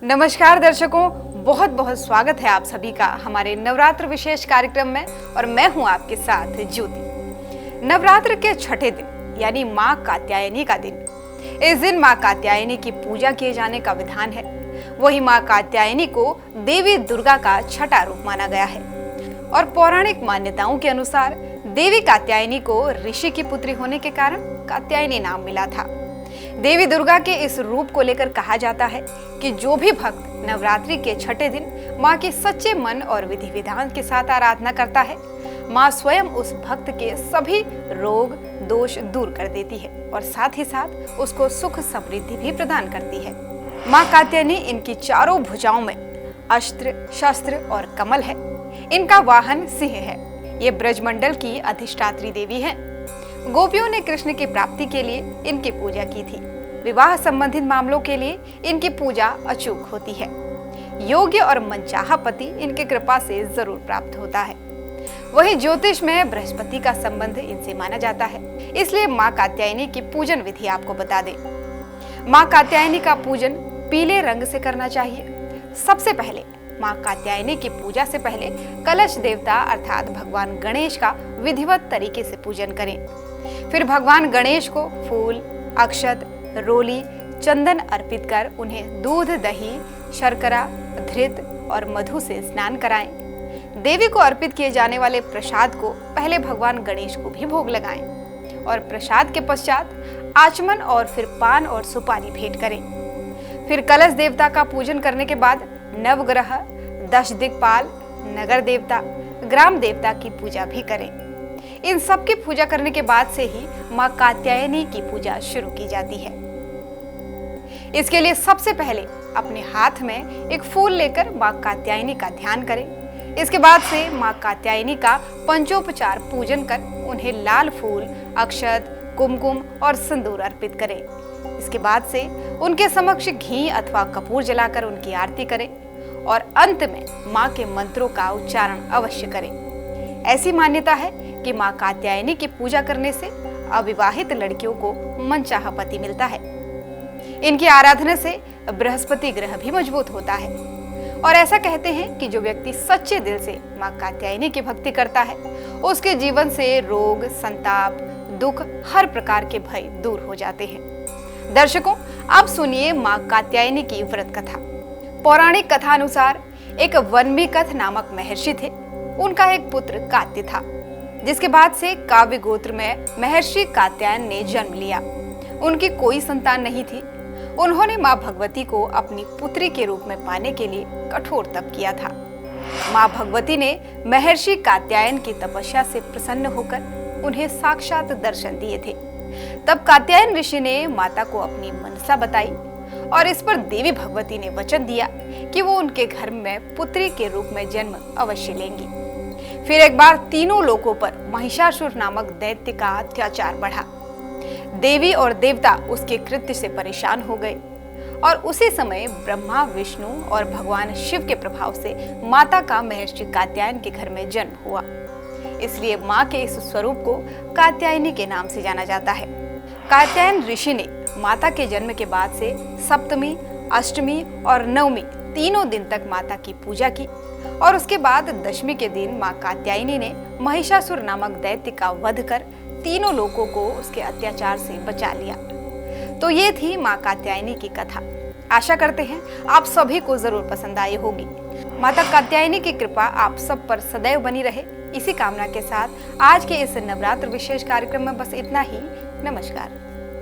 नमस्कार दर्शकों, बहुत बहुत स्वागत है आप सभी का हमारे नवरात्र विशेष कार्यक्रम में। और मैं हूं आपके साथ ज्योति। नवरात्र के छठे दिन यानी मां कात्यायनी का दिन, इस दिन मां कात्यायनी की पूजा किए जाने का विधान है। वही मां कात्यायनी को देवी दुर्गा का छठा रूप माना गया है और पौराणिक मान्यताओं के अनुसार देवी कात्यायनी को ऋषि की पुत्री होने के कारण कात्यायनी नाम मिला था। देवी दुर्गा के इस रूप को लेकर कहा जाता है कि जो भी भक्त नवरात्रि के छठे दिन मां की सच्चे मन और विधि विधान के साथ आराधना करता है, मां स्वयं उस भक्त के सभी रोग दोष दूर कर देती है और साथ ही साथ उसको सुख समृद्धि भी प्रदान करती है। मां कात्यायनी इनकी चारों भुजाओं में अस्त्र शस्त्र और कमल है। इनका वाहन सिंह है। ये ब्रजमंडल की अधिष्ठात्री देवी है। गोपियों ने कृष्ण की प्राप्ति के लिए इनकी पूजा की थी। विवाह संबंधित मामलों के लिए इनकी पूजा अचूक होती है। योग्य और मनचाहा पति इनकी कृपा से जरूर प्राप्त होता है। वहीं ज्योतिष में बृहस्पति का संबंध इनसे माना जाता है, इसलिए मां कात्यायनी की पूजन विधि आपको बता दें। मां कात्यायनी का पूजन पीले रंग से करना चाहिए। सबसे पहले मां कात्यायनी की पूजा से पहले कलश देवता अर्थात भगवान गणेश का विधिवत तरीके से पूजन करें। फिर भगवान गणेश को फूल, अक्षत, रोली, चंदन अर्पित कर उन्हें दूध, दही, शर्करा, घृत और मधु से स्नान कराएं। देवी को अर्पित किए जाने वाले प्रसाद को पहले भगवान गणेश को भी भोग लगाएं और प्रसाद के पश्चात आचमन और फिर पान और सुपारी भेंट करें। फिर कलश देवता का पूजन करने के बाद नवग्रह, 10 दिक्पाल, नगर देवता, ग्राम देवता की पूजा भी करें। इन सब की पूजा करने के बाद से ही मां कात्यायनी की पूजा शुरू की जाती है। इसके लिए सबसे पहले अपने हाथ में एक फूल लेकर मां कात्यायनी का ध्यान करें। इसके बाद से मां कात्यायनी का पंचोपचार पूजन कर उन्हें लाल फूल, अक्षत, कुमकुम और सिंदूर अर्पित करें। इसके बाद से उनके समक्ष घी अथवा कपूर जलाकर उनकी आरती करें और अंत में मां के मंत्रों का उच्चारण अवश्य करें। ऐसी मान्यता है कि मां कात्यायनी की पूजा करने से अविवाहित लड़कियों को मनचाहा पति मिलता है। इनकी आराधना से बृहस्पति ग्रह भी मजबूत होता है और ऐसा कहते हैं कि जो व्यक्ति सच्चे दिल से मां कात्यायनी की भक्ति करता है, उसके जीवन से रोग, संताप, दुख, हर प्रकार के भय दूर हो जाते हैं। दर्शकों, अब सुनिए मां कात्यायनी की व्रत कथा। पौराणिक कथा अनुसार एक वन्मीकथ नामक महर्षि थे। उनका एक पुत्र कात्य था, जिसके बाद से काव्य गोत्र में महर्षि कात्यायन ने जन्म लिया। उनकी कोई संतान नहीं थी। उन्होंने मां भगवती को अपनी पुत्री के रूप में पाने के लिए कठोर तप किया था। मां भगवती ने महर्षि कात्यायन की तपस्या से प्रसन्न होकर उन्हें साक्षात दर्शन दिए थे। तब कात्यायन ऋषि ने माता को अपनी मनसा बताई और इस पर देवी भगवती ने वचन दिया कि वो उनके घर में पुत्री के रूप में जन्म अवश्य लेंगी। फिर एक बार तीनों लोकों पर महिषासुर नामक दैत्य का अत्याचार बढ़ा। देवी और देवता उसके कृत्य से परेशान हो गए और उसी समय ब्रह्मा, विष्णु और भगवान शिव के प्रभाव से माता का महर्षि कात्यायन के घर में जन्म हुआ। इसलिए मां के इस स्वरूप को कात्यायनी के नाम से जाना जाता है। कात्यायन ऋषि ने माता के जन्म के बाद से सप्तमी, अष्टमी और नवमी तीनों दिन तक माता की पूजा की और उसके बाद दशमी के दिन मां कात्यायनी ने महिषासुर नामक दैत्य का वध कर तीनों लोगों को उसके अत्याचार से बचा लिया। तो ये थी मां कात्यायनी की कथा। आशा करते हैं आप सभी को जरूर पसंद आई होगी। माता कात्यायनी की कृपा आप सब पर सदैव बनी रहे, इसी कामना के साथ आज के इस नवरात्र विशेष कार्यक्रम में बस इतना ही। नमस्कार।